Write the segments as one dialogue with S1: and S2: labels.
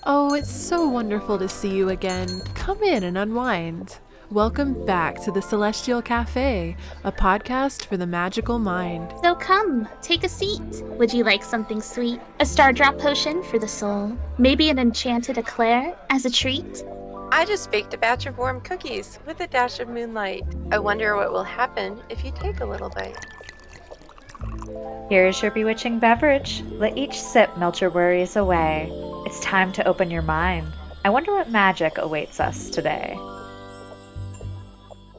S1: Oh, it's so wonderful to see you again. Come in and unwind. Welcome back to the Celestial Café, a podcast for the magical mind.
S2: So come, take a seat. Would you like something sweet? A star drop potion for the soul? Maybe an enchanted eclair as a treat?
S3: I just baked a batch of warm cookies with a dash of moonlight. I wonder what will happen if you take a little bite.
S4: Here is your bewitching beverage. Let each sip melt your worries away. It's time to open your mind. I wonder what magic awaits us today.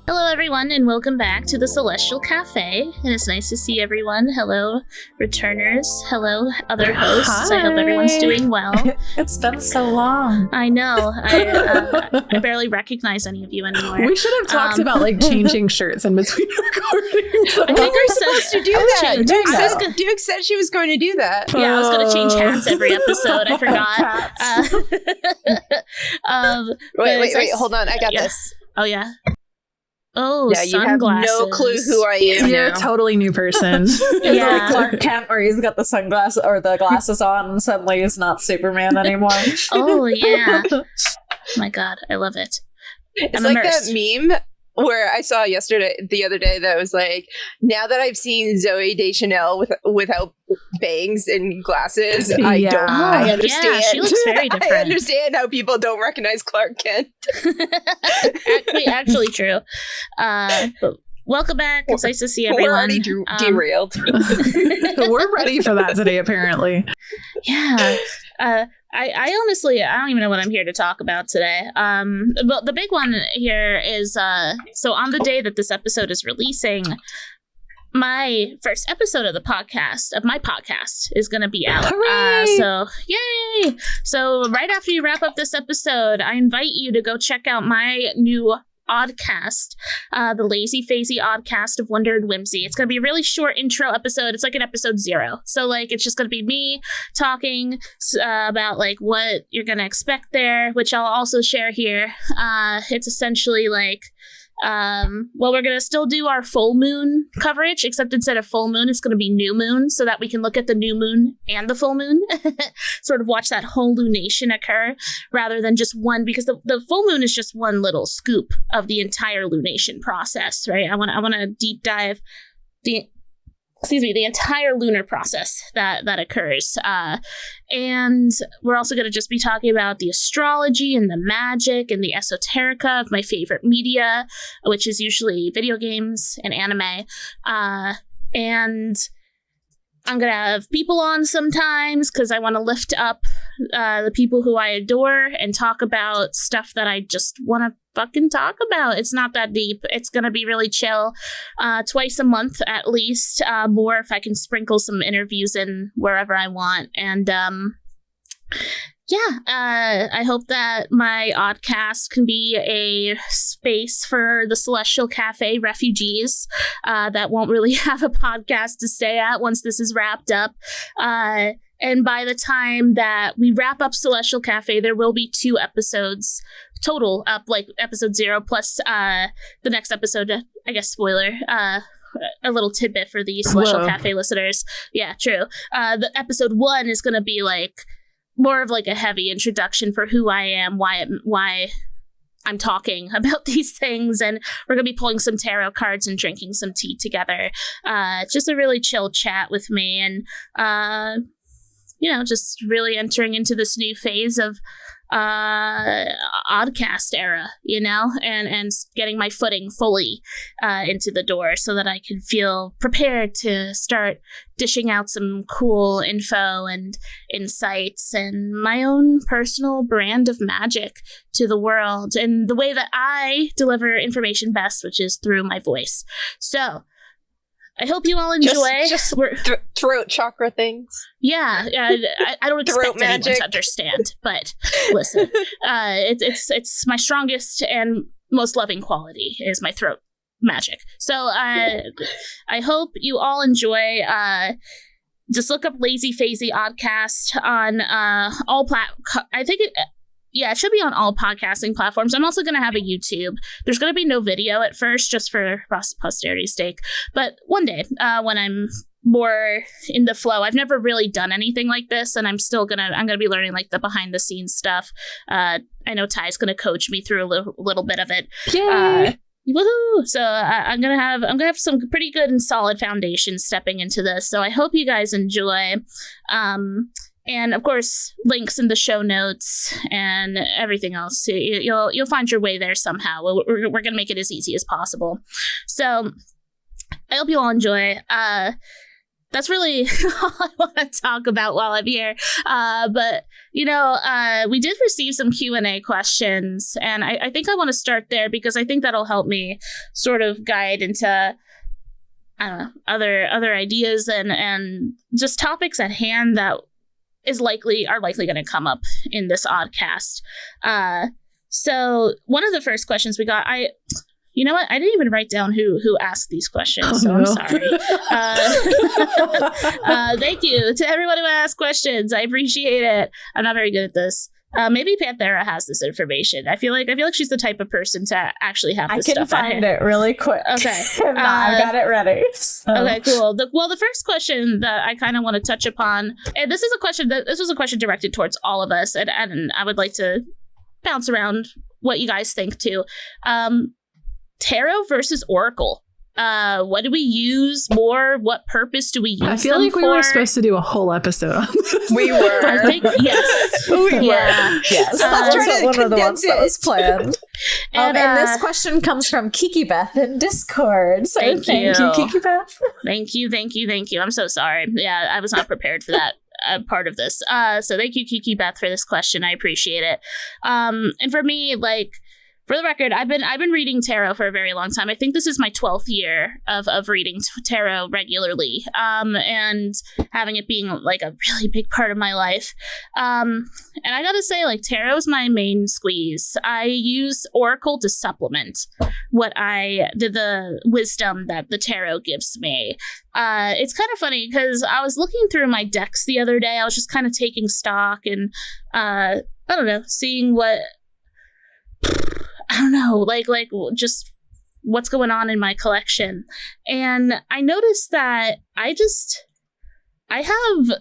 S2: Hello everyone and welcome back to the Celestial Café, and it's nice to see everyone. Hello returners, hello other hosts.
S5: Hi.
S2: I hope everyone's doing well.
S5: It's been so long.
S2: I know, I barely recognize any of you anymore.
S5: We should have talked about changing shirts in between recordings.
S2: I think
S3: We're supposed to do that. Duke said she was going to do that.
S2: Yeah, I was going to change hats every episode. I forgot.
S3: Wait, hold on. I got this.
S2: Oh, yeah? Oh,
S3: Yeah, you have
S2: sunglasses.
S3: no clue who I am
S5: You're
S3: now.
S5: a totally new person.
S2: Yeah.
S5: Like Clark Kent, where he's got the sunglasses or the glasses on, and suddenly he's not Superman anymore.
S2: Oh, yeah. My God, I love it.
S3: It's
S2: I'm
S3: like
S2: immersed.
S3: that meme where I saw the other day that was like, now that I've seen Zooey Deschanel without bangs and glasses, I
S5: Yeah.
S3: don't.
S2: Oh,
S3: I understand.
S2: yeah, she looks very different.
S3: I understand how people don't recognize Clark Kent.
S2: Actually true. But welcome back. It's nice to see everyone.
S3: We're already derailed.
S5: We're ready for that today, apparently.
S2: Yeah. I honestly, I don't even know what I'm here to talk about today. But the big one here is, so on the day that this episode is releasing, my first episode of my podcast is going to be out.
S5: Hooray!
S2: So yay! So right after you wrap up this episode, I invite you to go check out my new Oddcast, the Lazy Faezi Oddcast of Wonder and Whimsy. It's going to be a really short intro episode. It's like an episode 0. So it's just going to be me talking about what you're going to expect there, which I'll also share here. It's essentially we're going to still do our full moon coverage, except instead of full moon, it's going to be new moon, so that we can look at the new moon and the full moon, sort of watch that whole lunation occur, rather than just one, because the full moon is just one little scoop of the entire lunation process, right? I want to deep dive the entire lunar process that occurs. And we're also going to just be talking about the astrology and the magic and the esoterica of my favorite media, which is usually video games and anime. And I'm going to have people on sometimes because I want to lift up the people who I adore and talk about stuff that I just want to fucking talk about. It's not that deep. It's going to be really chill. Twice a month at least. More if I can sprinkle some interviews in wherever I want. And I hope that my Oddcast can be a space for the Celestial Cafe refugees that won't really have a podcast to stay at once this is wrapped up. And by the time that we wrap up Celestial Cafe, there will be 2 episodes total up, episode 0 plus the next episode, I guess, spoiler, a little tidbit for the Celestial Cafe listeners. Yeah, true. The episode 1 is going to be more of a heavy introduction for who I am, why I'm talking about these things, and we're going to be pulling some tarot cards and drinking some tea together. Just a really chill chat with me, and just really entering into this new phase of Oddcast era, and getting my footing fully into the door so that I can feel prepared to start dishing out some cool info and insights and my own personal brand of magic to the world in the way that I deliver information best, which is through my voice. So I hope you all enjoy.
S3: Just throat chakra things.
S2: Yeah, I don't expect anyone to understand, but listen, it's my strongest and most loving quality is my throat magic. So I hope you all enjoy. Just look up Lazy Faezi Oddcast on all I think it should be on all podcasting platforms. I'm also going to have a YouTube. There's going to be no video at first, just for posterity's sake. But one day, when I'm more in the flow. I've never really done anything like this, and I'm gonna be learning like the behind the scenes stuff. I know Ty's gonna coach me through a little bit of it.
S1: Yay!
S2: Woohoo! So I'm gonna have some pretty good and solid foundation stepping into this. So I hope you guys enjoy. And of course, links in the show notes and everything else. You'll find your way there somehow. We're gonna make it as easy as possible. So I hope you all enjoy. That's really all I want to talk about while I'm here. But, we did receive some Q&A questions, and I think I want to start there because I think that'll help me sort of guide into, I don't know, other ideas and just topics at hand that are likely going to come up in this oddcast. So one of the first questions we got, you know what? I didn't even write down who asked these questions, so I'm sorry. Thank you to everyone who asked questions. I appreciate it. I'm not very good at this. Maybe Panthera has this information. I feel like she's the type of person to actually have this stuff.
S5: I can find it really quick.
S2: Okay.
S5: I've got it ready. So.
S2: Okay, cool. The first question that I kind of want to touch upon, and this was a question directed towards all of us, and I would like to bounce around what you guys think too. Tarot versus Oracle. What do we use more? What purpose do we use them for?
S1: I feel like we were supposed to do a whole episode on this.
S3: We were.
S2: I think, yes.
S3: We were.
S5: Yes. That's one of the ones that was planned. And this question comes from Kiki Beth in Discord. So thank you, Kiki Beth.
S2: Thank you. I'm so sorry. Yeah, I was not prepared for that. Part of this. So thank you, Kiki Beth, for this question. I appreciate it. And for me, for the record, I've been reading tarot for a very long time. I think this is my 12th year of reading tarot regularly, and having it being a really big part of my life. And I gotta say, tarot is my main squeeze. I use Oracle to supplement the wisdom that the tarot gives me. It's kind of funny because I was looking through my decks the other day. I was just kind of taking stock and I don't know, seeing what. I don't know, just what's going on in my collection. And I noticed that I have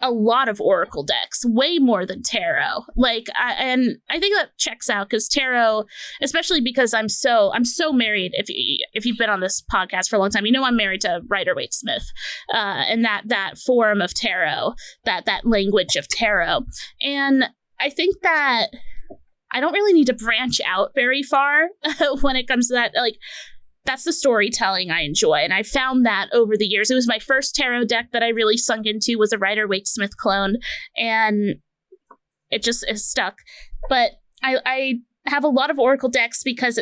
S2: a lot of Oracle decks, way more than tarot. And I think that checks out because tarot, especially because I'm so married. If you've been on this podcast for a long time, you know I'm married to Rider-Waite-Smith, and that form of tarot, that language of tarot. And I think that I don't really need to branch out very far when it comes to that. That's the storytelling I enjoy. And I found that over the years. It was my first tarot deck that I really sunk into, was a Rider-Waite-Smith clone. And it just is stuck. But I have a lot of Oracle decks because,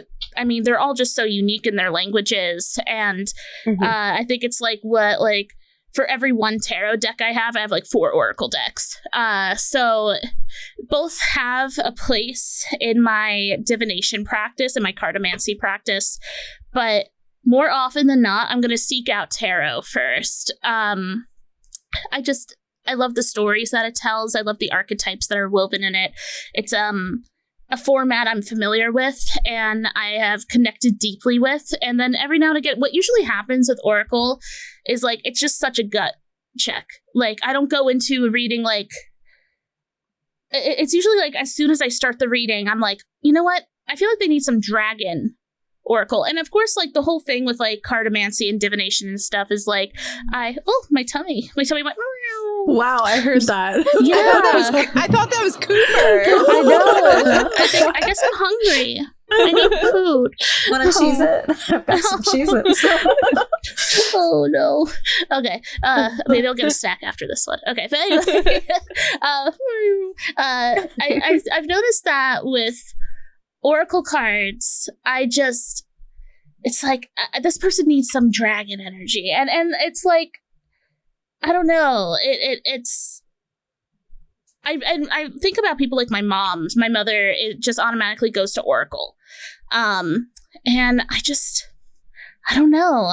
S2: they're all just so unique in their languages. And I think it's for every one tarot deck I have 4 Oracle decks. So both have a place in my divination practice and my cartomancy practice, but more often than not, I'm going to seek out tarot first. I love the stories that it tells. I love the archetypes that are woven in it. It's a format I'm familiar with and I have connected deeply with. And then every now and again, what usually happens with Oracle is it's just such a gut check. I don't go into a reading it's usually as soon as I start the reading, I'm you know what? I feel like they need some dragon Oracle. And of course, the whole thing with cartomancy and divination and stuff is my tummy went.
S1: Wow, I heard that.
S2: Yeah,
S3: I thought that was Cooper.
S2: I know. I guess I'm hungry. I need food.
S5: Want to cheese it? I've got some Cheez-Its.
S2: Oh no. Okay. Maybe I'll get a snack after this one. Okay. But anyway, I've noticed that with Oracle cards, it's this person needs some dragon energy, and it's I don't know. It's. I think about people like my mom. My mother, it just automatically goes to Oracle, and I don't know.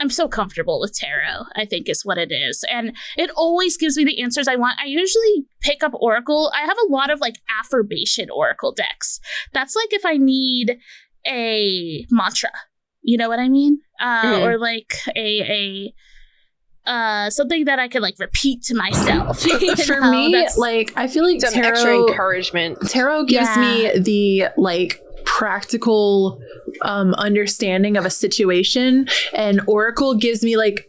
S2: I'm so comfortable with tarot, I think is what it is, and it always gives me the answers I want. I usually pick up Oracle. I have a lot of affirmation Oracle decks. That's if I need a mantra. You know what I mean? Or like a something that I could like repeat to myself.
S1: For me, like I feel like
S3: some extra encouragement.
S1: Tarot gives me the like practical understanding of a situation, and Oracle gives me like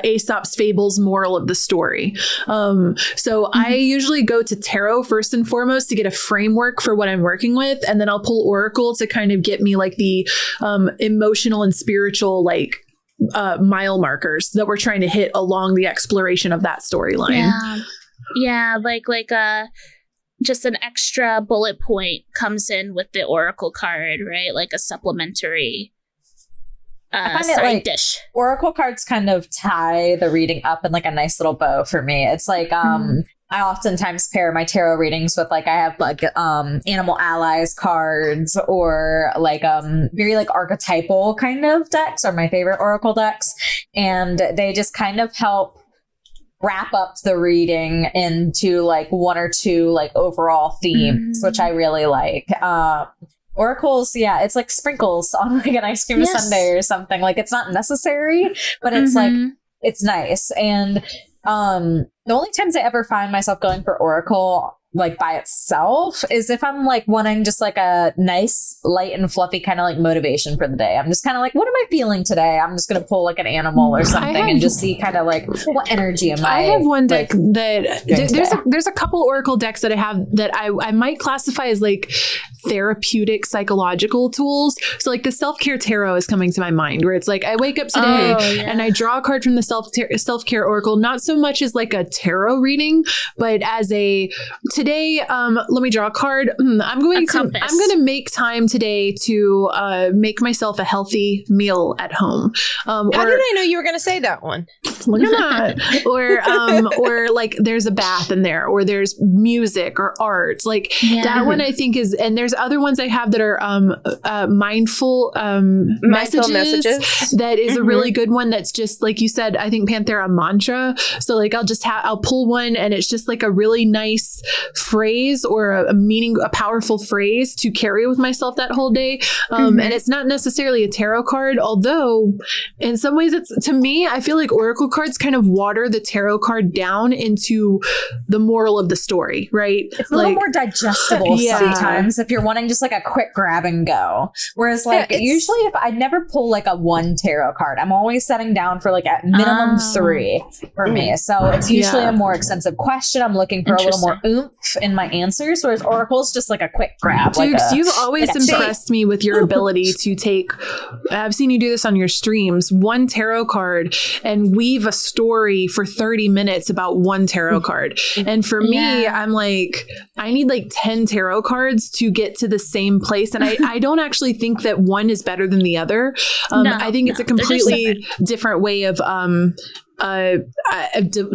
S1: Aesop's Fables moral of the story. So I usually go to tarot first and foremost to get a framework for what I'm working with, and then I'll pull Oracle to kind of get me like the emotional and spiritual like mile markers that we're trying to hit along the exploration of that storyline.
S2: Like just an extra bullet point comes in with the Oracle card, right? Like a supplementary
S5: I find
S2: side
S5: it like
S2: dish.
S5: Oracle cards kind of tie the reading up in like a nice little bow for me. It's like I oftentimes pair my tarot readings with like I have like animal allies cards, or like very like archetypal kind of decks are my favorite Oracle decks, and they just kind of help wrap up the reading into like one or two like overall themes, which I really like. Oracles, it's like sprinkles on like an ice cream sundae or something. Like it's not necessary, but it's like it's nice. And the only times I ever find myself going for Oracle like by itself is if I'm like wanting just like a nice light and fluffy kind of like motivation for the day. I'm just kind of like, what am I feeling today? I'm just going to pull like an animal or something and just see kind of like what energy am I
S1: have one deck
S5: like,
S1: that there's a couple Oracle decks that I have that I might classify as like therapeutic psychological tools. So like the self-care tarot is coming to my mind, where it's like I wake up today and I draw a card from the self-care Oracle, not so much as like a tarot reading, but as a today, let me draw a card. I'm going to make time today to make myself a healthy meal at home.
S3: How did I know you were going to say that one?
S1: Look at that. Or like there's a bath in there, or there's music or art. Like that one I think is, and there's other ones I have that are mindful messages. That is a really good one. That's just like you said, I think Panthera mantra. So like I'll pull one, and it's just like a really nice phrase or a powerful phrase to carry with myself that whole day. And it's not necessarily a tarot card, although in some ways to me, I feel like Oracle cards kind of water the tarot card down into the moral of the story, right?
S5: It's a little more digestible sometimes if you're wanting just like a quick grab and go. Whereas like usually if I never pull like a one tarot card, I'm always setting down for like at minimum 3 for me. So it's usually a more extensive question. I'm looking for a little more oomph in my answers, whereas Oracle's just like a quick grab.
S1: Dukes, you've always impressed me with your ability to take, I've seen you do this on your streams, one tarot card and weave a story for 30 minutes about one tarot card. And for me, I'm like, I need like 10 tarot cards to get to the same place. And I don't actually think that one is better than the other. I think it's a completely different way of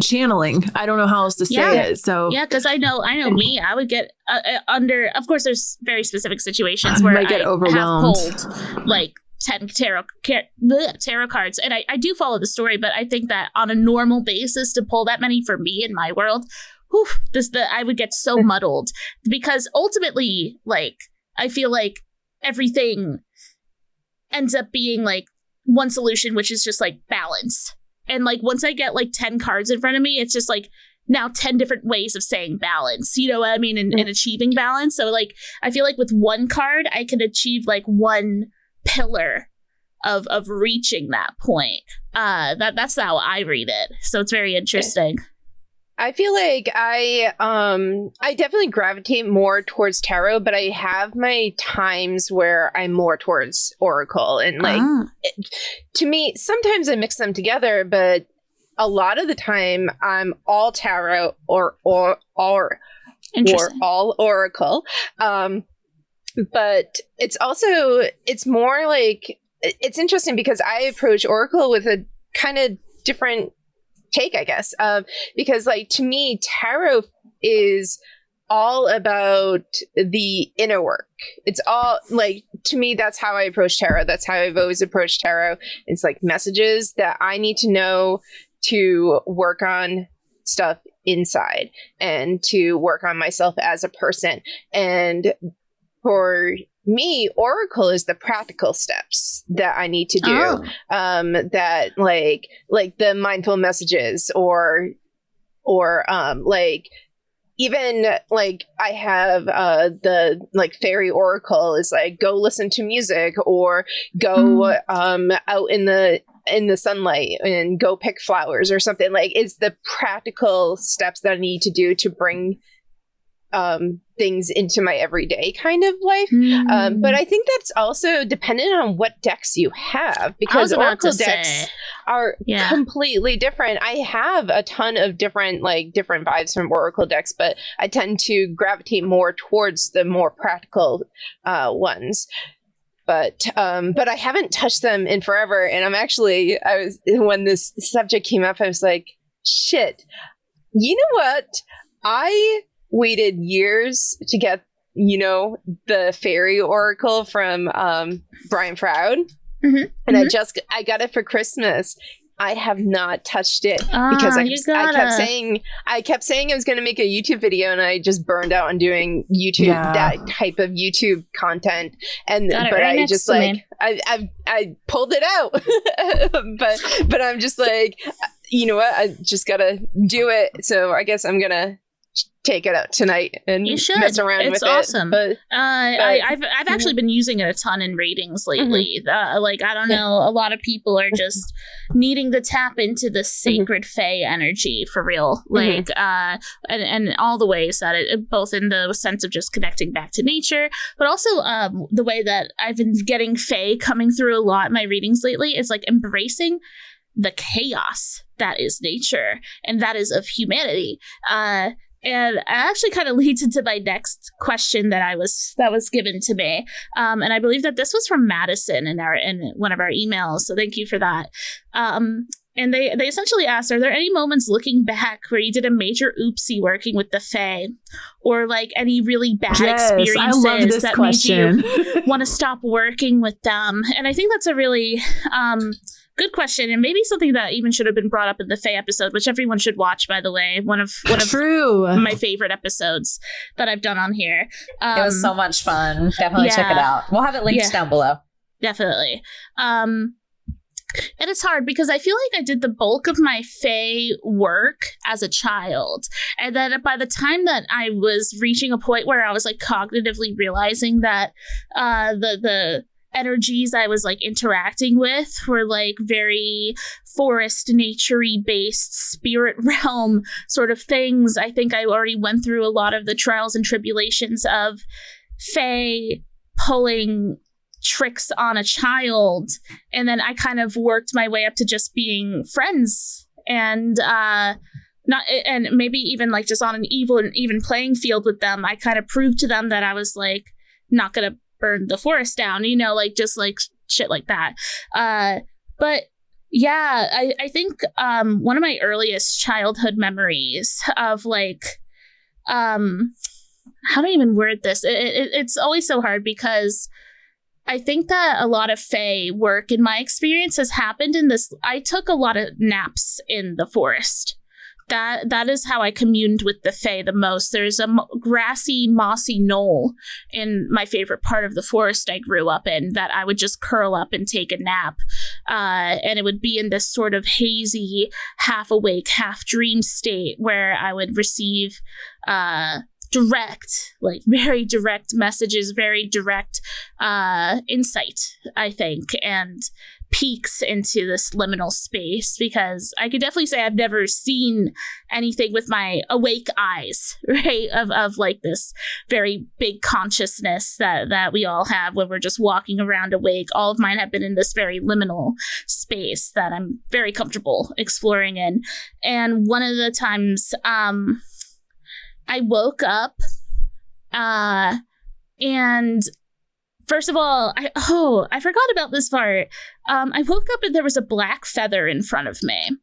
S1: channeling. I don't know how else to say it. So
S2: because I know me, I would get under. Of course, there's very specific situations where I
S1: get overwhelmed.
S2: Have pulled like 10 tarot cards, and I do follow the story, but I think that on a normal basis to pull that many for me in my world, I would get so muddled, because ultimately, like I feel like everything ends up being like one solution, which is just like balance. And like once I get like 10 cards in front of me, it's just like now 10 different ways of saying balance. You know what I mean? And achieving balance. So like I feel like with one card, I can achieve like one pillar of reaching that point. That's how I read it. So it's very interesting.
S3: I feel like I definitely gravitate more towards tarot, but I have my times where I'm more towards Oracle. And like, to me, sometimes I mix them together, but a lot of the time I'm all tarot or all Oracle. But it's more like, it's interesting because I approach Oracle with a kind of different take, I guess, because like to me, tarot is all about the inner work. It's all like, to me, that's how I approach tarot. That's how I've always approached tarot. It's like messages that I need to know to work on stuff inside and to work on myself as a person. And for me, Oracle is the practical steps that I need to do. That like the mindful messages or like even like I have the like fairy oracle is like go listen to music or go out in the sunlight and go pick flowers or something. Like it's the practical steps that I need to do to bring things into my everyday kind of life. But I think that's also dependent on what decks you have, because Oracle decks are completely different. I have a ton of different vibes from Oracle decks, but I tend to gravitate more towards the more practical ones. But I haven't touched them in forever. And when this subject came up, I was like, shit, you know what? I waited years to get, the fairy oracle from Brian Froud. And I got it for Christmas. I have not touched it because I kept saying I was going to make a YouTube video, and I just burned out on doing YouTube, that type of YouTube content. And but I just like I pulled it out, but I'm just like, you know what? I just gotta do it. So I guess I'm gonna take it out tonight and mess around with it. It's awesome. But
S2: I've actually been using it a ton in readings lately. Like, I don't know, a lot of people are just needing to tap into the sacred fae energy for real. Like, and all the ways that it, both in the sense of just connecting back to nature, but also the way that I've been getting fae coming through a lot in my readings lately is like embracing the chaos that is nature and that is of humanity. And it actually kind of leads into my next question that was given to me. And I believe that this was from Madison in one of our emails. So thank you for that. And they essentially asked, are there any moments looking back where you did a major oopsie working with the fae, or like any really bad experiences that
S1: question.
S2: made you want to stop working with them? And I think that's a really good question, and maybe something that even should have been brought up in the Fae episode, which everyone should watch, by the way. One of my favorite episodes that I've done on here.
S5: It was so much fun. Definitely check it out. We'll have it linked down below.
S2: Definitely. And it's hard because I feel like I did the bulk of my Fae work as a child. And then by the time that I was reaching a point where I was like cognitively realizing that the energies I was like interacting with were like very forest, nature-y based spirit realm sort of things. I think I already went through a lot of the trials and tribulations of fae pulling tricks on a child, and then I kind of worked my way up to just being friends and and maybe even like just on an even playing field with them. I kind of proved to them that I was like not gonna burn the forest down, like just like shit like that. But yeah, I think one of my earliest childhood memories of like, how do I even word this? It's always so hard because I think that a lot of fae work in my experience has happened in this. I took a lot of naps in the forest. That is how I communed with the fae the most. There's a grassy, mossy knoll in my favorite part of the forest I grew up in that I would just curl up and take a nap. And it would be in this sort of hazy, half awake, half dream state where I would receive very direct messages, very direct insight, I think, and peeks into this liminal space, because I could definitely say I've never seen anything with my awake eyes, right? Of like this very big consciousness that we all have when we're just walking around awake. All of mine have been in this very liminal space that I'm very comfortable exploring in. And one of the times I woke up and first of all, I forgot about this part. I woke up and there was a black feather in front of me,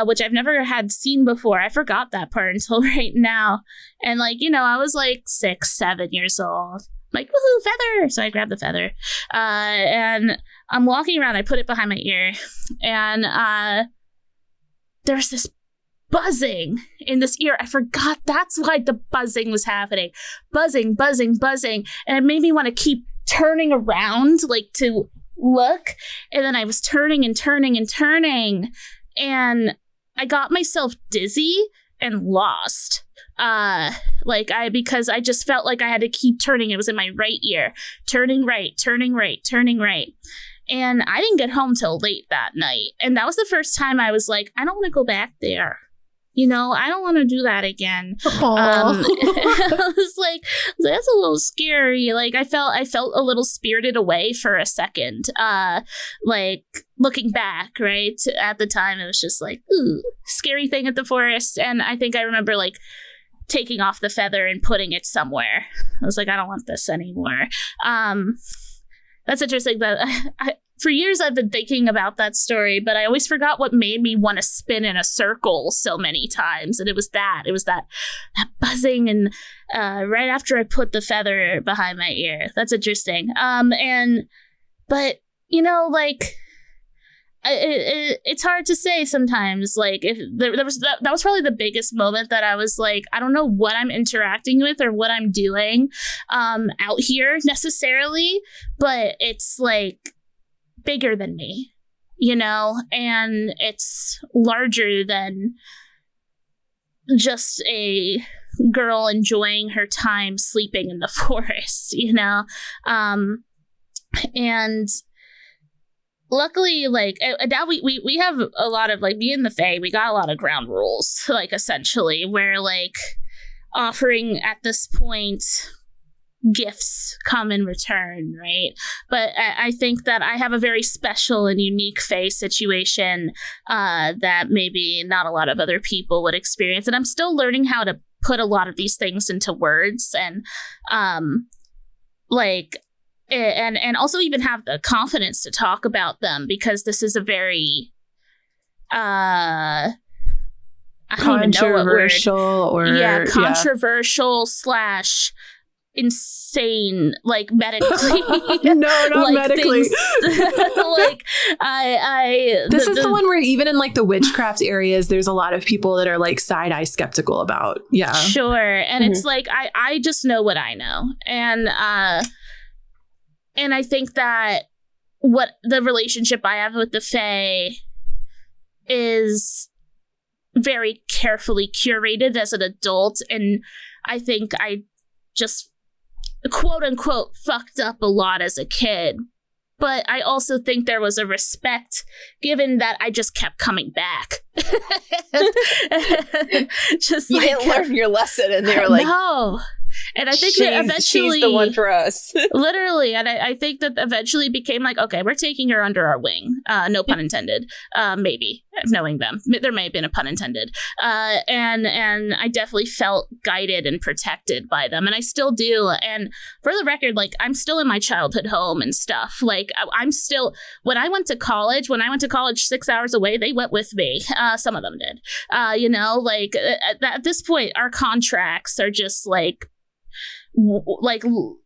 S2: which I've never had seen before. I forgot that part until right now. And like, I was like 6, 7 years old. Like, woohoo, feather! So I grabbed the feather. And I'm walking around. I put it behind my ear. And there's this buzzing in this ear. I forgot that's why the buzzing was happening. Buzzing. And it made me want to keep turning around, like to look. And then I was turning. And I got myself dizzy and lost. Because I just felt like I had to keep turning. It was in my right ear. Turning right. And I didn't get home till late that night. And that was the first time I was like, I don't want to go back there. You know, I don't want to do that again. I was like, that's a little scary. Like I felt a little spirited away for a second. Like looking back, right? At the time, it was just like, ooh, scary thing at the forest. And I think I remember like taking off the feather and putting it somewhere. I was like, I don't want this anymore. That's interesting. That for years I've been thinking about that story, but I always forgot what made me want to spin in a circle so many times. And it was that buzzing, and right after I put the feather behind my ear. That's interesting. But you know, like it's hard to say sometimes. Like if there was that was probably the biggest moment that I was like, I don't know what I'm interacting with or what I'm doing out here necessarily, but it's like bigger than me, you know, and it's larger than just a girl enjoying her time sleeping in the forest, you know. And luckily, like now we have a lot of, like, me and the Fae, we got a lot of ground rules, like, essentially, where like offering at this point gifts come in return, right? But I think that I have a very special and unique Fae situation that maybe not a lot of other people would experience, and I'm still learning how to put a lot of these things into words, and and also even have the confidence to talk about them, because this is a very controversial slash insane, like, medically.
S1: No, not like medically.
S2: Like
S1: this is the one where even in like the witchcraft areas, there's a lot of people that are like side-eye skeptical about. Yeah,
S2: sure. And it's like I just know what I know, and I think that what the relationship I have with the Fae is very carefully curated as an adult, and I think I just quote unquote fucked up a lot as a kid. But I also think there was a respect, given that I just kept coming back. Just
S3: you didn't learn your lesson, and they were like,
S2: no. And I think that eventually,
S3: she's the one for us.
S2: Literally. And I think that eventually became like, okay, we're taking her under our wing. No pun intended. Maybe, knowing them. There may have been a pun intended. And I definitely felt guided and protected by them. And I still do. And for the record, like, I'm still in my childhood home and stuff. Like, I'm still, when I went to college 6 hours away, they went with me. Some of them did. You know, like, at this point, our contracts are just like the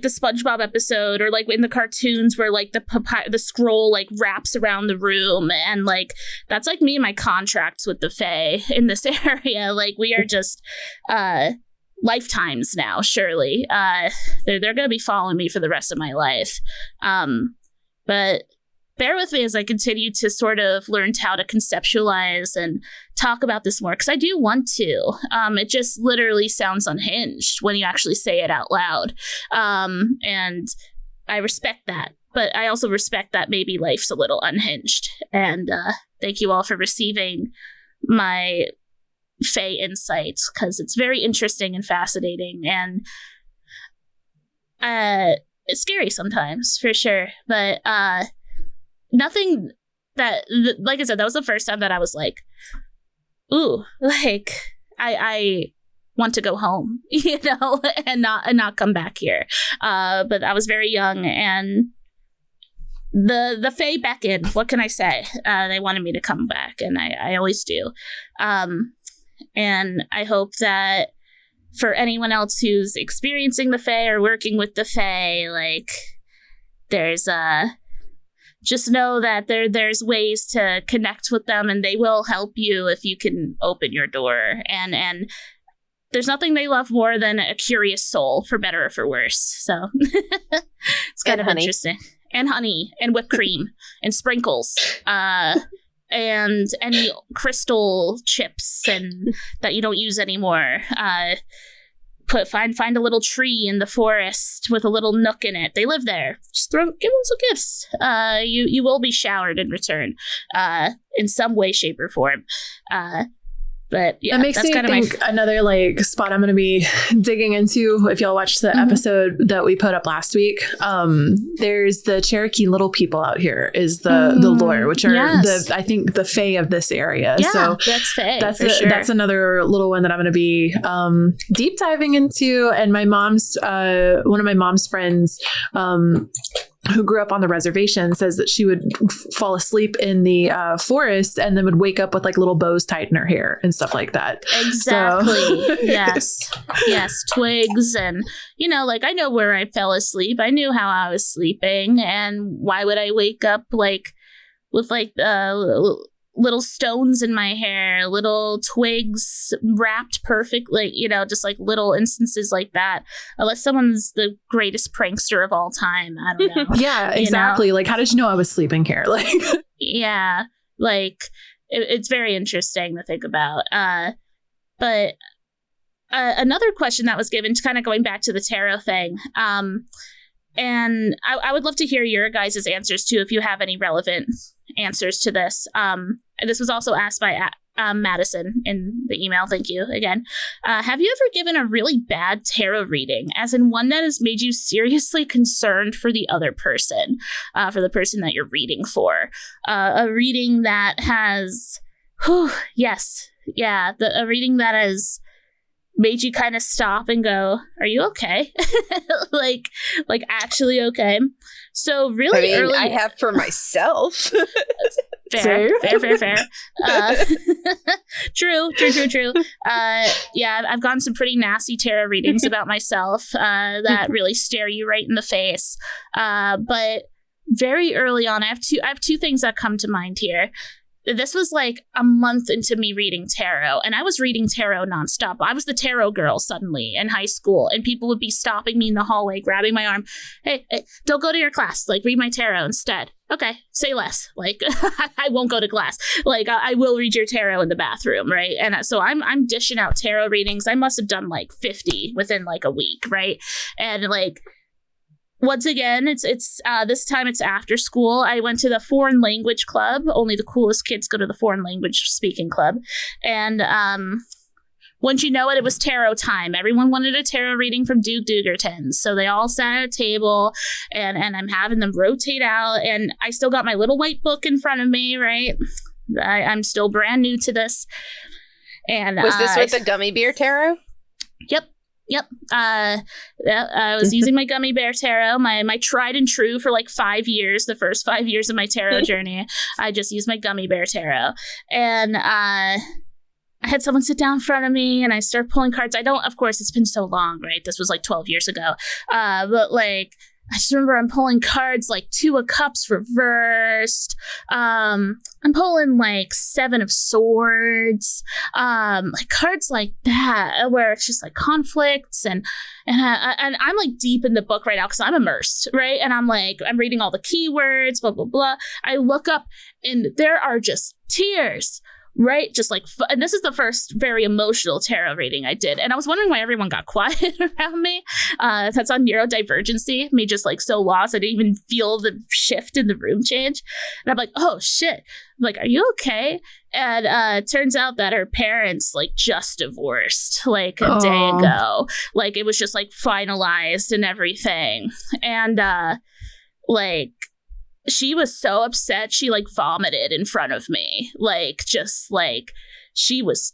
S2: SpongeBob episode, or like in the cartoons where like the scroll like wraps around the room, and like that's like me and my contracts with the Fae in this area. Like, we are just lifetimes now. Surely they're gonna be following me for the rest of my life. But bear with me as I continue to sort of learn how to conceptualize and talk about this more, because I do want to. It just literally sounds unhinged when you actually say it out loud. And I respect that. But I also respect that maybe life's a little unhinged. And thank you all for receiving my Fae insights, because it's very interesting and fascinating. And it's scary sometimes, for sure. But nothing that, like I said, that was the first time that I was like, ooh, like I want to go home, you know, and not come back here. But I was very young, and the Fae beckoned. What can I say? They wanted me to come back, and I always do. And I hope that for anyone else who's experiencing the Fae or working with the Fae, like, there's just know that there's ways to connect with them, and they will help you if you can open your door. And there's nothing they love more than a curious soul, for better or for worse. So it's kind of interesting. And honey and whipped cream and sprinkles. And any crystal chips and that you don't use anymore. Find a little tree in the forest with a little nook in it. They live there. Just give them some gifts. You will be showered in return, in some way, shape, or form. But yeah,
S1: that makes me think another like spot I'm going to be digging into. If y'all watched the episode that we put up last week, there's the Cherokee Little People out here is the lore, which are I think the fae of this area.
S2: Yeah,
S1: so
S2: that's fae.
S1: That's another little one that I'm going to be deep diving into. And my mom's one of my mom's friends, who grew up on the reservation, says that she would fall asleep in the forest and then would wake up with like little bows tied in her hair and stuff like that.
S2: Exactly. So. Yes. Twigs. And, like I know where I fell asleep. I knew how I was sleeping. And why would I wake up like with like little stones in my hair, little twigs wrapped perfectly, just like little instances like that. Unless someone's the greatest prankster of all time. I don't know.
S1: Yeah, exactly. Like, how did you know I was sleeping here? Like,
S2: yeah, like it's very interesting to think about. But another question that was given, kind of going back to the tarot thing, and I would love to hear your guys' answers too, if you have any relevant answers to this. This was also asked by Madison in the email. Thank you again. Have you ever given a really bad tarot reading, as in one that has made you seriously concerned for the other person, for the person that you're reading for? A reading that has, a reading that has made you kind of stop and go, are you okay? like actually okay. So really early.
S3: I have for myself.
S2: Fair. True. I've gotten some pretty nasty tarot readings about myself that really stare you right in the face. But very early on, I have two things that come to mind here. This was like a month into me reading tarot, and I was reading tarot nonstop. I was the tarot girl suddenly in high school, and people would be stopping me in the hallway, grabbing my arm. Hey, don't go to your class. Like, read my tarot instead. Okay, say less. Like, I won't go to class. Like, I will read your tarot in the bathroom, right? And so I'm dishing out tarot readings. I must have done like 50 within like a week, right? And like, once again, it's this time it's after school. I went to the foreign language club. Only the coolest kids go to the foreign language speaking club. And once you know it, it was tarot time. Everyone wanted a tarot reading from Duke Dugertons. So they all sat at a table, and I'm having them rotate out. And I still got my little white book in front of me, right? I'm still brand new to this. And
S3: was this with the gummy beer tarot?
S2: Yep. I was using my gummy bear tarot, my tried and true for like 5 years, the first 5 years of my tarot journey. I just used my gummy bear tarot. And I had someone sit down in front of me, and I start pulling cards. Of course, it's been so long, right? This was like 12 years ago. But like, I just remember I'm pulling cards like 2 of Cups reversed. I'm pulling like 7 of Swords. Like cards like that, where it's just like conflicts and I'm like deep in the book right now because I'm immersed, right? And I'm reading all the keywords, blah blah blah. I look up and there are just tears. Right? Just like, and this is the first very emotional tarot reading I did. And I was wondering why everyone got quiet around me. That's on neurodivergency. Me just like so lost. I didn't even feel the shift in the room change. And I'm like, oh shit. I'm like, are you okay? And it turns out that her parents like just divorced like a day ago. Like it was just like finalized and everything. And like, she was so upset, she like vomited in front of me. Like, just like, she was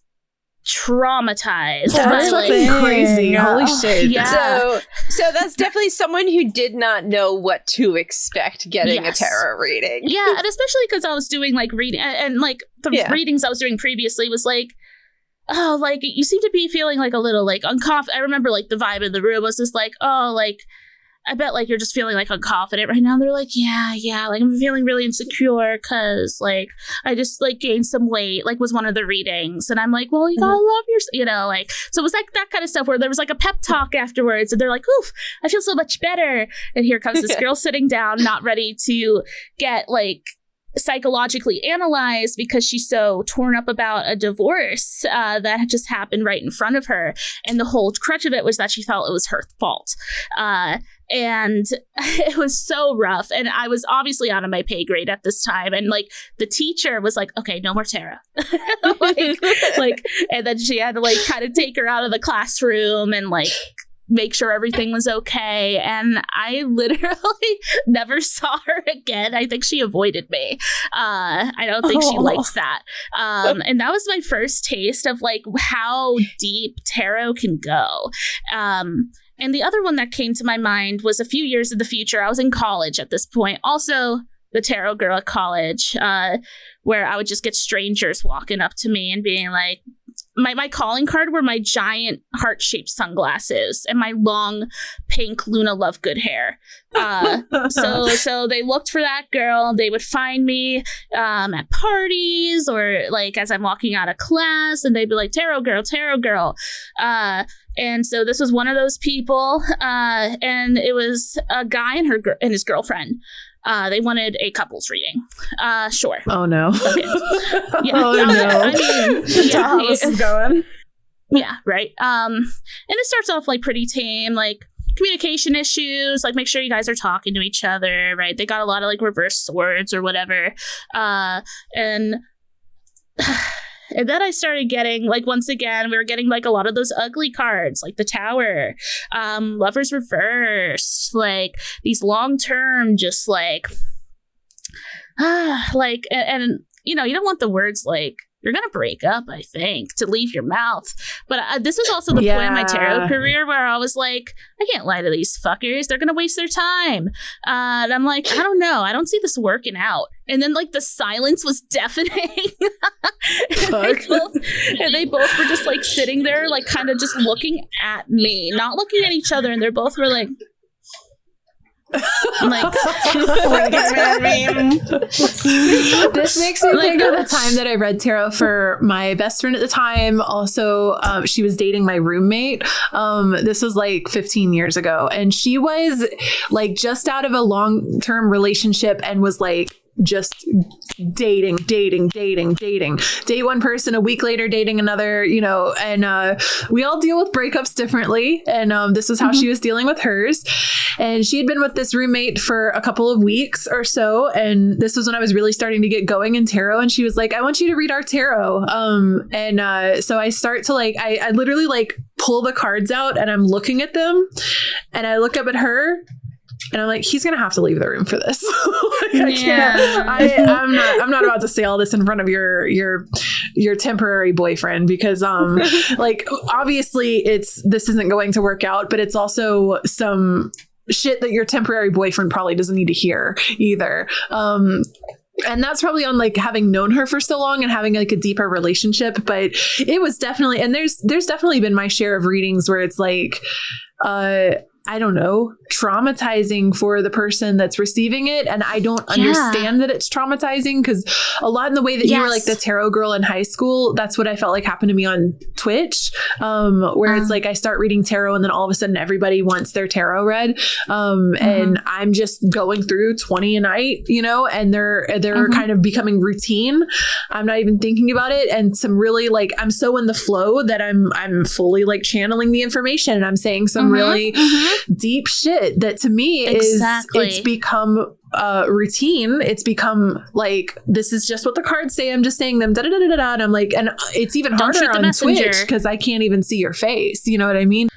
S2: traumatized.
S1: That's fucking crazy. Holy shit.
S2: Yeah.
S3: So that's definitely someone who did not know what to expect getting a tarot reading.
S2: Yeah, and especially because I was doing like reading, and like the readings I was doing previously was like, oh, like, you seem to be feeling like a little like uncomfortable. I remember like the vibe in the room was just like, oh, like, I bet like you're just feeling like unconfident right now. And they're like, yeah, like I'm feeling really insecure because like I just like gained some weight, like was one of the readings. And I'm like, well, you gotta love yourself, you know, like, so it was like that kind of stuff where there was like a pep talk afterwards and they're like, oof, I feel so much better. And here comes this girl sitting down, not ready to get like psychologically analyzed because she's so torn up about a divorce that had just happened right in front of her. And the whole crutch of it was that she felt it was her fault. And it was so rough. And I was obviously out of my pay grade at this time. And like the teacher was like, okay, no more tarot. like, and then she had to like kind of take her out of the classroom and like make sure everything was okay. And I literally never saw her again. I think she avoided me. I don't think she liked that. And that was my first taste of like how deep tarot can go. And the other one that came to my mind was a few years in the future. I was in college at this point. Also the tarot girl at college, where I would just get strangers walking up to me and being like, my calling card were my giant heart-shaped sunglasses and my long pink Luna Lovegood hair. So they looked for that girl. They would find me at parties or like as I'm walking out of class, and they'd be like, tarot girl, tarot girl. And so this was one of those people, and it was a guy and his girlfriend. They wanted a couples reading. Sure.
S1: Oh no.
S2: Okay. Yeah.
S1: Oh no.
S2: I mean, yeah,
S5: how this is going.
S2: Yeah, right. And it starts off like pretty tame, like communication issues, like make sure you guys are talking to each other, right? They got a lot of like reverse swords or whatever. And then I started getting, like, once again, we were getting, like, a lot of those ugly cards, like the Tower, Lovers Reversed, like, these long-term, just, like, and, you know, you don't want the words, like, you're going to break up, I think, to leave your mouth. But this was also the point of my tarot career where I was like, I can't lie to these fuckers. They're going to waste their time. And I'm like, I don't know. I don't see this working out. And then, like, the silence was deafening. and they both were just, like, sitting there, like, kind of just looking at me, not looking at each other. And they both were like, I'm like,
S1: this makes me think of the time that I read tarot for my best friend at the time. Also, she was dating my roommate. This was like 15 years ago, and she was like just out of a long-term relationship and was like just dating, date one person, a week later dating another, you know, and we all deal with breakups differently, and this was how she was dealing with hers. And she had been with this roommate for a couple of weeks or so, and this was when I was really starting to get going in tarot, and she was like, I want you to read our tarot. So I start to like, I literally like pull the cards out and I'm looking at them, and I look up at her and I'm like, he's gonna have to leave the room for this. Like, I can't. I'm not about to say all this in front of your temporary boyfriend, because like obviously this isn't going to work out, but it's also some shit that your temporary boyfriend probably doesn't need to hear either. And that's probably on like having known her for so long and having like a deeper relationship. But it was definitely, and there's definitely been my share of readings where it's like, I don't know, traumatizing for the person that's receiving it. And I don't understand that it's traumatizing, because a lot in the way that you were like the tarot girl in high school, that's what I felt like happened to me on Twitch, where it's like I start reading tarot and then all of a sudden everybody wants their tarot read. And I'm just going through 20 a night, you know, and they're kind of becoming routine. I'm not even thinking about it. And some really like, I'm so in the flow that I'm fully like channeling the information, and I'm saying some really deep shit that to me is, it's become routine. It's become like, this is just what the cards say. I'm just saying them, da da da da da. And I'm like, and it's even harder on Twitch because I can't even see your face. You know what I mean?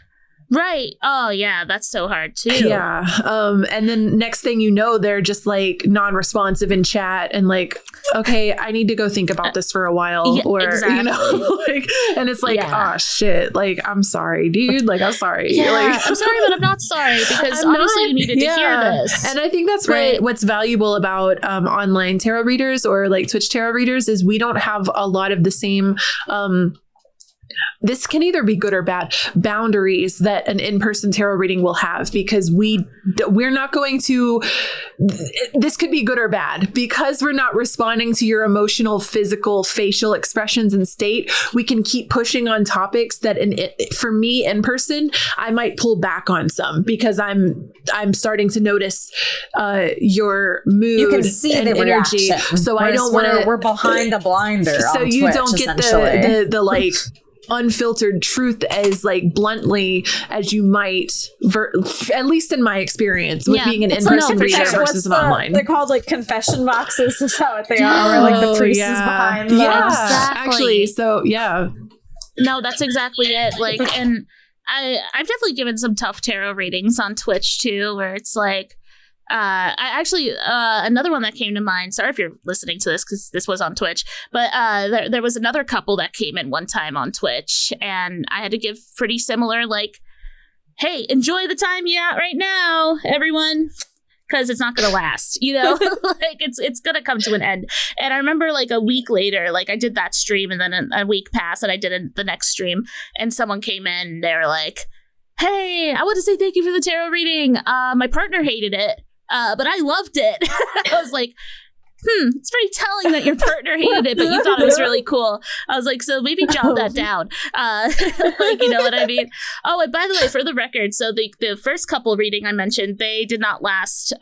S2: Right. Oh yeah, that's so hard too.
S1: Yeah. And then next thing you know, they're just like non-responsive in chat and like, okay, I need to go think about this for a while, or you know, like, and it's like, oh shit, like, I'm sorry, dude. Like, I'm sorry.
S2: Yeah,
S1: like,
S2: I'm sorry, but I'm not sorry, because honestly, you needed to hear this.
S1: And I think that's what's valuable about online tarot readers or like Twitch tarot readers is we don't have a lot of the same this can either be good or bad boundaries that an in-person tarot reading will have, because we're not going to, this could be good or bad because we're not responding to your emotional, physical, facial expressions and state. We can keep pushing on topics that for me in person, I might pull back on some because I'm starting to notice your mood, you can see and the energy. Reaction. So I don't want to,
S5: we're behind a blinder.
S1: So
S5: on
S1: you
S5: Twitch,
S1: don't get the like unfiltered truth as like bluntly as you might, at least in my experience with being an in-person reader versus an online.
S5: They're called like confession boxes. Is that what they are? Or like the priest is behind them.
S1: Yeah, exactly. Actually, so yeah.
S2: No, that's exactly it. Like, and I've definitely given some tough tarot readings on Twitch too, where it's like, I actually another one that came to mind, sorry if you're listening to this because this was on Twitch, but there was another couple that came in one time on Twitch, and I had to give pretty similar, like, hey, enjoy the time you're at right now, everyone, because it's not gonna last, you know. Like it's gonna come to an end. And I remember like a week later, like I did that stream, and then a week passed and I did the next stream, and someone came in and they were like, hey, I want to say thank you for the tarot reading. My partner hated it, but I loved it. I was like, it's pretty telling that your partner hated it, but you thought it was really cool. I was like, so maybe jot that down. Like, you know what I mean? Oh, and by the way, for the record, so the first couple reading I mentioned, they did not last.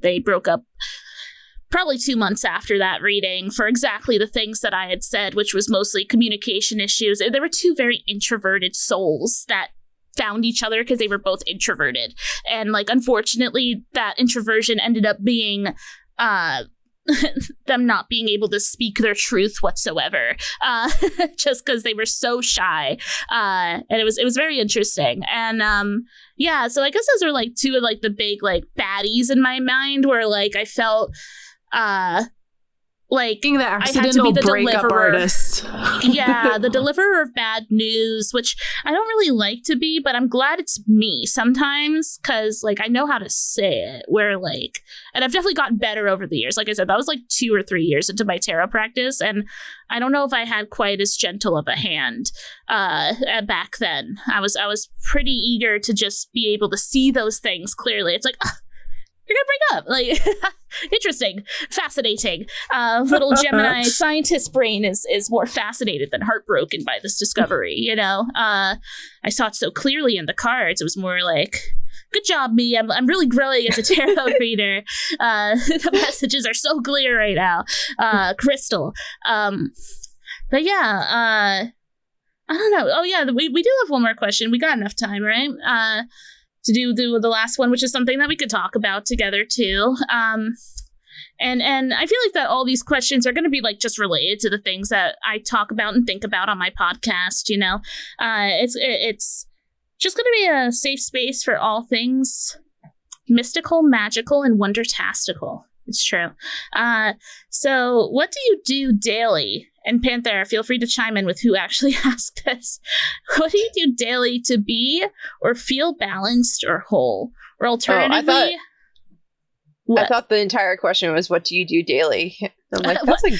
S2: They broke up probably 2 months after that reading for exactly the things that I had said, which was mostly communication issues. There were two very introverted souls that found each other because they were both introverted, and like unfortunately that introversion ended up being them not being able to speak their truth whatsoever, just because they were so shy, and it was very interesting. And so I guess those are like two of like the big like baddies in my mind, where like I felt like
S1: being the accidental breakup artist.
S2: Yeah, the deliverer of bad news, which I don't really like to be, but I'm glad it's me sometimes, because like I know how to say it, where like, and I've definitely gotten better over the years. Like I said, that was like 2 or 3 years into my tarot practice, and I don't know if I had quite as gentle of a hand back then. I was pretty eager to just be able to see those things clearly. It's like, you're gonna break up. Like, interesting, fascinating. Little Gemini scientist brain is more fascinated than heartbroken by this discovery, you know? I saw it so clearly in the cards. It was more like, good job, me. I'm really growing as a tarot reader. The messages are so clear right now. Crystal. But yeah, I don't know. Oh yeah, we do have one more question. We got enough time, right? To do the last one, which is something that we could talk about together too. And I feel like that all these questions are going to be like just related to the things that I talk about and think about on my podcast, you know. It's just going to be a safe space for all things mystical, magical, and wondertastical. It's true. So what do you do daily? And Panther, feel free to chime in with who actually asked this. What do you do daily to be or feel balanced or whole? Or alternatively...
S3: I thought the entire question was, what do you do daily? I'm like, that's a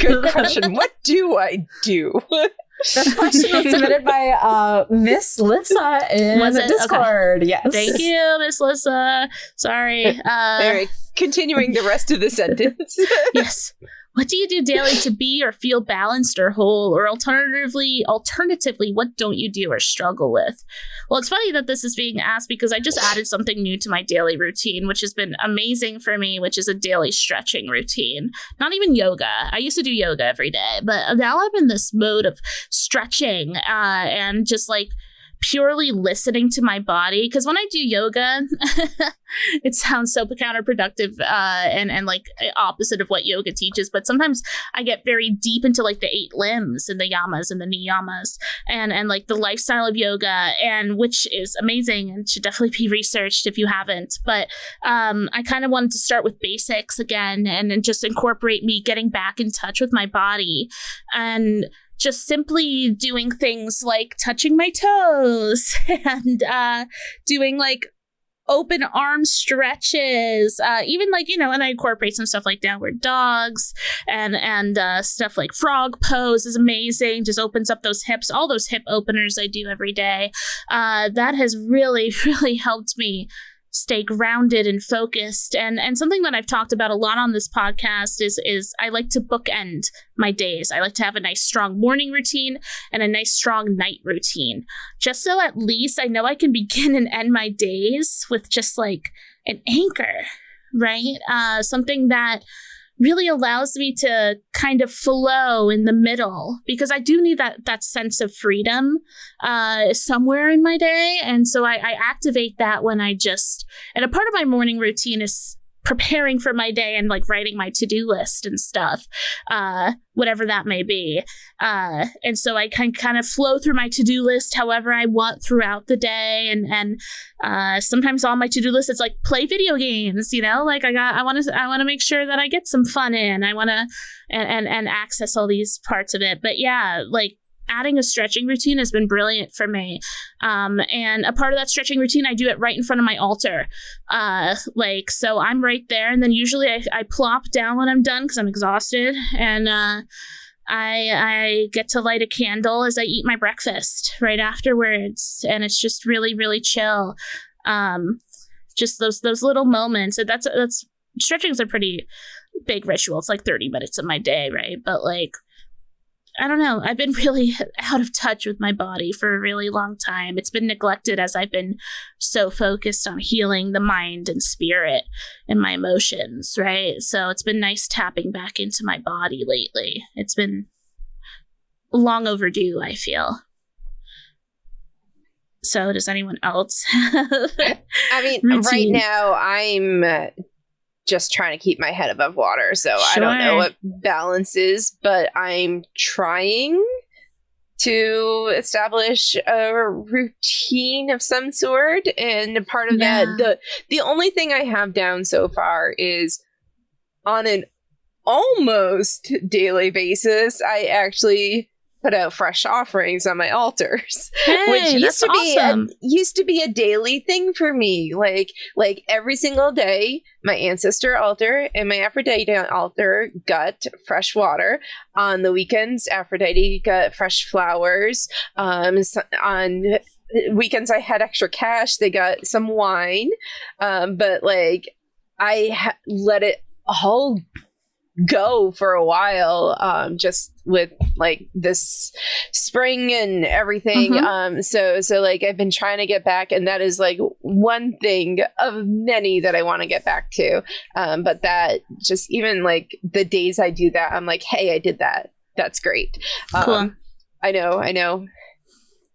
S3: good question. What do I do?
S5: The question was submitted by Miss Lissa in Discord. Okay. Yes.
S2: Thank you, Miss Lissa. Sorry.
S3: Continuing the rest of the sentence.
S2: Yes. What do you do daily to be or feel balanced or whole? Or alternatively, what don't you do or struggle with? Well, it's funny that this is being asked because I just added something new to my daily routine, which has been amazing for me, which is a daily stretching routine. Not even yoga. I used to do yoga every day, but now I'm in this mode of stretching and just like purely listening to my body, because when I do yoga, it sounds so counterproductive and like opposite of what yoga teaches, but sometimes I get very deep into like the 8 limbs and the yamas and the niyamas and like the lifestyle of yoga, and which is amazing and should definitely be researched if you haven't. But I kind of wanted to start with basics again and just incorporate me getting back in touch with my body and just simply doing things like touching my toes and doing like open arm stretches, even like, you know, and I incorporate some stuff like downward dogs and stuff like frog pose is amazing. Just opens up those hips, all those hip openers I do every day. That has really, really helped me stay grounded and focused. And something that I've talked about a lot on this podcast is I like to bookend my days. I like to have a nice strong morning routine and a nice strong night routine, just so at least I know I can begin and end my days with just like an anchor, right? Something that really allows me to kind of flow in the middle, because I do need that sense of freedom somewhere in my day. And so I activate that when and a part of my morning routine is preparing for my day and like writing my to-do list and stuff, whatever that may be. And so I can kind of flow through my to-do list however I want throughout the day. And sometimes on my to-do list, it's like play video games, you know, like I want to make sure that I get some fun in. I want to, and access all these parts of it. But yeah, like adding a stretching routine has been brilliant for me. And a part of that stretching routine, I do it right in front of my altar. So I'm right there. And then usually I plop down when I'm done because I'm exhausted. And I get to light a candle as I eat my breakfast right afterwards. And it's just really, really chill. Just those little moments. And that's stretching is a pretty big ritual. It's like 30 minutes of my day, right? But like, I don't know. I've been really out of touch with my body for a really long time. It's been neglected as I've been so focused on healing the mind and spirit and my emotions, right? So it's been nice tapping back into my body lately. It's been long overdue, I feel. So does anyone else have
S3: I mean,
S2: routine?
S3: Right now I'm just trying to keep my head above water. So I don't know what balance is, but I'm trying to establish a routine of some sort. And part of that, the only thing I have down so far is on an almost daily basis, I actually put out fresh offerings on my altars, which used to be a daily thing for me. Like every single day, my ancestor altar and my Aphrodite altar got fresh water. On the weekends, Aphrodite got fresh flowers. On weekends, I had extra cash. They got some wine. But like, I let it all go for a while, just with like this spring and everything. So like I've been trying to get back, and that is like one thing of many that I want to get back to. But that just even like the days I do that, I'm like, hey, I did that. That's great.
S2: Cool.
S3: I know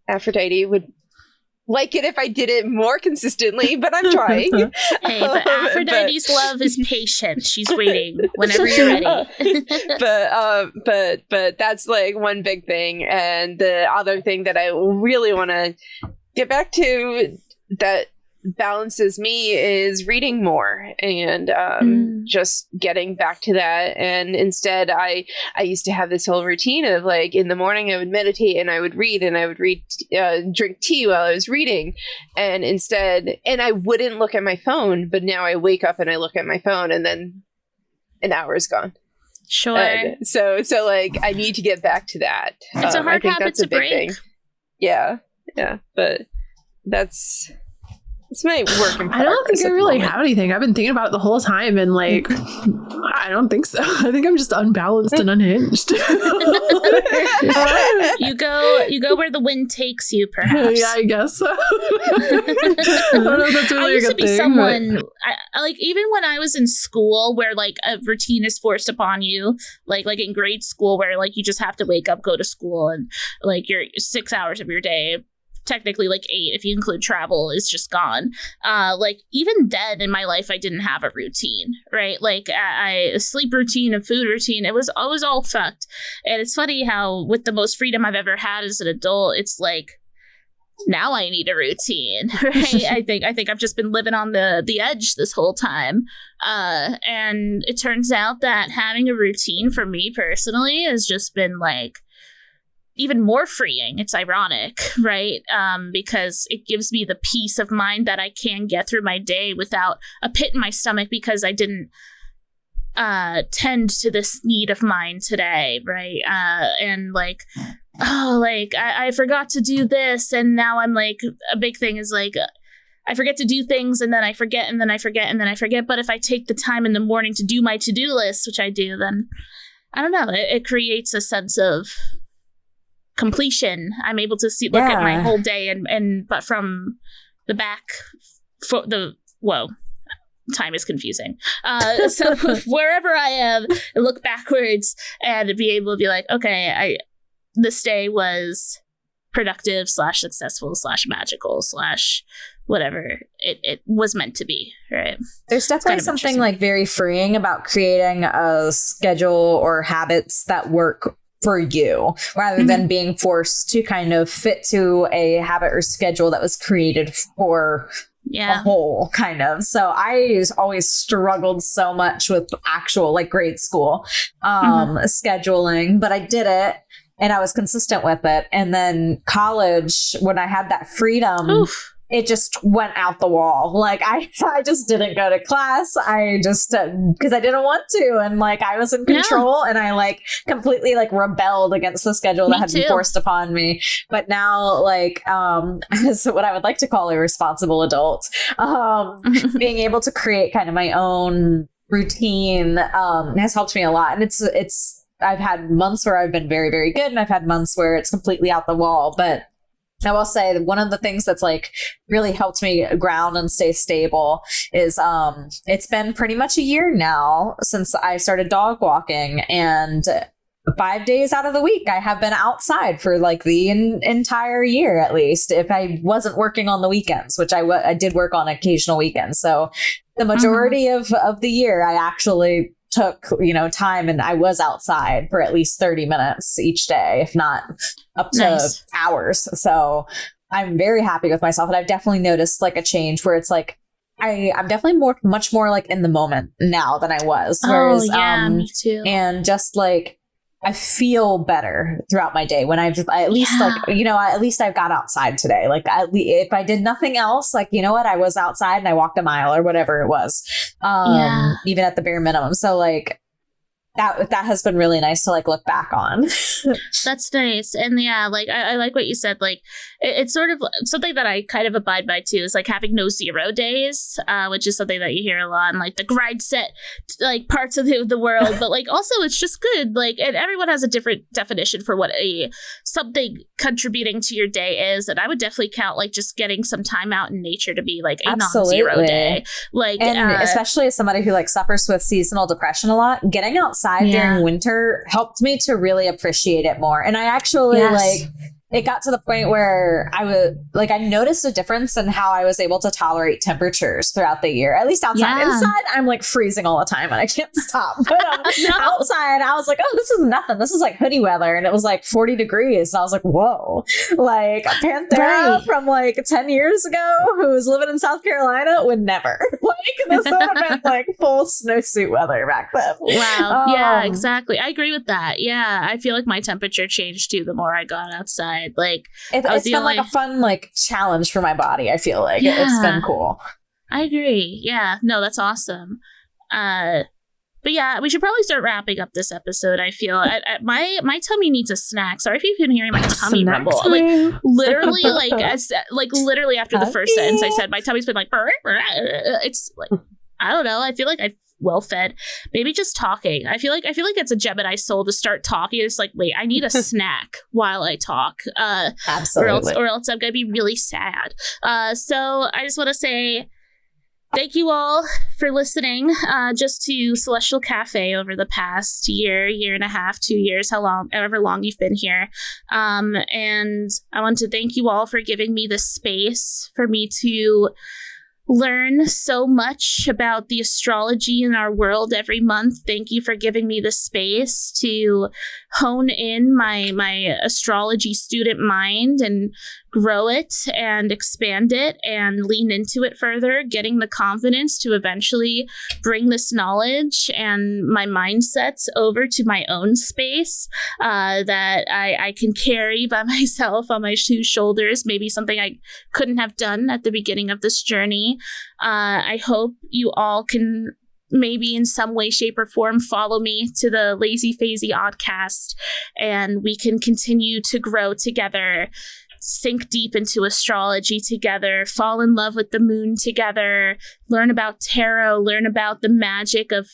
S3: Aphrodite would like it if I did it more consistently, but I'm trying.
S2: Hey, but Aphrodite's love is patient. She's waiting whenever you're ready.
S3: but that's like one big thing. And the other thing that I really want to get back to that balances me is reading more and just getting back to that. And instead I used to have this whole routine of like in the morning I would meditate and I would read drink tea while I was reading, and I wouldn't look at my phone, but now I wake up and I look at my phone and then an hour is gone.
S2: Sure.
S3: And so like I need to get back to that.
S2: It's a hard habit to break. Thing.
S3: Yeah, but it's my work in progress.
S1: I don't think I really have anything. I've been thinking about it the whole time, and like, I don't think so. I think I'm just unbalanced and unhinged.
S2: You go where the wind takes you, perhaps.
S1: Yeah, I guess so. I don't know if that's really
S2: I used
S1: a
S2: to
S1: good
S2: be
S1: thing,
S2: someone, like even when I was in school where like a routine is forced upon you, like in grade school where like you just have to wake up, go to school, and like your 6 hours of your day, technically like 8 if you include travel, is just gone. Like even then in my life I didn't have a routine, right? Like a sleep routine, a food routine, it was all fucked. And it's funny how with the most freedom I've ever had as an adult, it's like now I need a routine, right? I think I've just been living on the edge this whole time. And it turns out that having a routine for me personally has just been like even more freeing. It's ironic, right? Because it gives me the peace of mind that I can get through my day without a pit in my stomach because I didn't tend to this need of mine today, right? And like, oh, like I forgot to do this, and now I'm like, a big thing is like, I forget to do things, and then I forget, and then I forget, and then I forget. But if I take the time in the morning to do my to-do list, which I do, then I don't know, it creates a sense of completion. I'm able to look at my whole day and but from the back for the time is confusing. So wherever I am, I look backwards and be able to be like, okay, this day was productive / successful / magical / whatever it was meant to be, right?
S5: There's definitely something like very freeing about creating a schedule or habits that work for you rather than being forced to kind of fit to a habit or schedule that was created for a whole kind of. So I always struggled so much with actual like grade school scheduling, but I did it and I was consistent with it. And then college, when I had that freedom, it just went out the wall. Like I just didn't go to class. I just, because I didn't want to. And like, I was in control and I like completely like rebelled against the schedule that had been forced upon me. But now like, as what I would like to call a responsible adult, being able to create kind of my own routine, has helped me a lot. And it's, I've had months where I've been very, very good. And I've had months where it's completely out the wall, but I will say that one of the things that's like really helped me ground and stay stable is it's been pretty much a year now since I started dog walking, and 5 days out of the week I have been outside for like the entire year, at least if I wasn't working on the weekends, which I did work on occasional weekends. So the majority of the year I actually took, time, and I was outside for at least 30 minutes each day, if not up to hours. So I'm very happy with myself. And I've definitely noticed like a change where it's like, I'm definitely much more like in the moment now than I was. Whereas,
S2: me too.
S5: And just like, I feel better throughout my day when at least I've got outside today. Like if I did nothing else, like, you know what, I was outside and I walked a mile or whatever it was, even at the bare minimum. So like that has been really nice to like look back on.
S2: That's nice. And like I like what you said. Like it's sort of something that I kind of abide by too, is like having no 0 days, which is something that you hear a lot in like the grind set like parts of the world. But like also it's just good. Like, and everyone has a different definition for what something contributing to your day is. And I would definitely count like just getting some time out in nature to be like a non-0 day. Like,
S5: and especially as somebody who like suffers with seasonal depression a lot, getting outside during winter helped me to really appreciate it more. And I actually it got to the point where I noticed a difference in how I was able to tolerate temperatures throughout the year, at least outside. Inside, I'm like freezing all the time and I can't stop. But outside, I was like, oh, this is nothing. This is like hoodie weather. And it was like 40 degrees. And I was like, whoa, like Panthera from like 10 years ago who was living in South Carolina would never. Like this would have been like full snowsuit weather back then.
S2: Wow. Yeah, exactly. I agree with that. Yeah. I feel like my temperature changed too the more I got outside. Like
S5: it's been like a fun like challenge for my body. I feel like it's been cool.
S2: I agree. Yeah, no, that's awesome. But yeah, we should probably start wrapping up this episode. I feel my tummy needs a snack. Sorry if you've been hearing my tummy rumble. Like literally, literally after the first sentence I said, my tummy's been like, it's like, I don't know. I feel like I've well fed. Maybe just talking. I feel like it's a Gemini soul to start talking. It's like, wait, I need a snack while I talk.
S5: Absolutely.
S2: Or else I'm gonna be really sad. So I just want to say thank you all for listening just to Celestial Café over the past year and a half, 2 years, however long you've been here. And I want to thank you all for giving me the space for me to learn so much about the astrology in our world every month. Thank you for giving me the space to hone in my astrology student mind and grow it and expand it and lean into it further, getting the confidence to eventually bring this knowledge and my mindsets over to my own space that I can carry by myself on my two shoulders, maybe something I couldn't have done at the beginning of this journey. I hope you all can maybe in some way, shape, or form follow me to the Lazy Faezi Oddcast, and we can continue to grow together, sink deep into astrology together, fall in love with the moon together, learn about tarot, learn about the magic of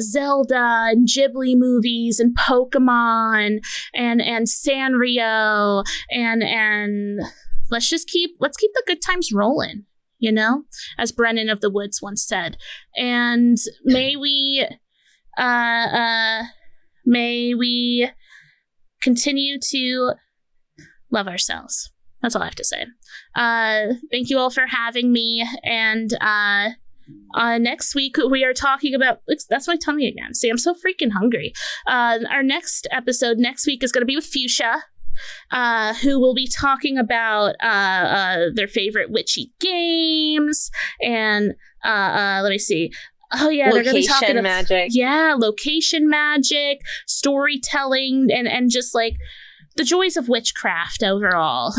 S2: Zelda and Ghibli movies and Pokemon and Sanrio and let's keep the good times rolling, you know, as Brennan of the Woods once said. And may we continue to love ourselves. That's all I have to say. Thank you all for having me. And next week we are talking about, that's my tummy again. See, I'm so freaking hungry. Our next episode next week is going to be with Fuchsia, who will be talking about their favorite witchy games and let me see. Oh yeah, they're going to be talking about
S3: magic.
S2: Yeah, location magic, storytelling, and just like the joys of witchcraft overall.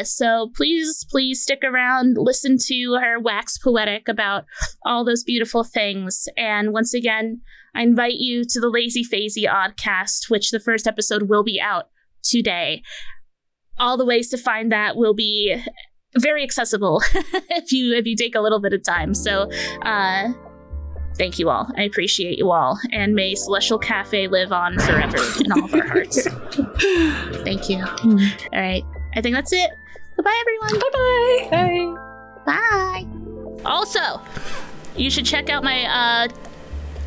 S2: So please stick around, listen to her wax poetic about all those beautiful things. And once again, I invite you to the Lazy Faezi Oddcast, which the first episode will be out today. All the ways to find that will be very accessible if you take a little bit of time. So thank you all. I appreciate you all. And may Celestial Café live on forever in all of our hearts. Thank you. All right. I think that's it. Goodbye, everyone.
S3: Bye.
S2: Bye. Also, you should check out my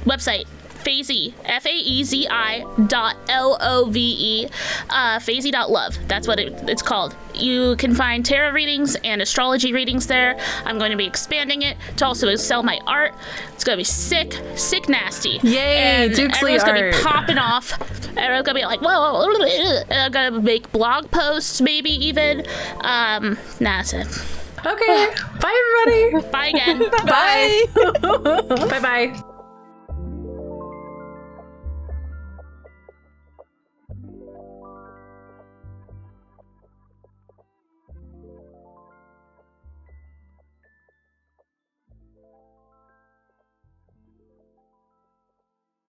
S2: website, Faezi, FAEZI.LOVE, faezi.love. That's what it's called. You can find tarot readings and astrology readings there. I'm going to be expanding it to also sell my art. It's going to be sick, nasty.
S1: Yay,
S2: and
S1: Doogsley
S2: everyone's going to
S1: art.
S2: be popping off. Everyone's going to be like, whoa. And I'm going to make blog posts, maybe even. That's it.
S1: Okay. Bye, everybody.
S2: Bye again.
S3: Bye.
S1: Bye-bye.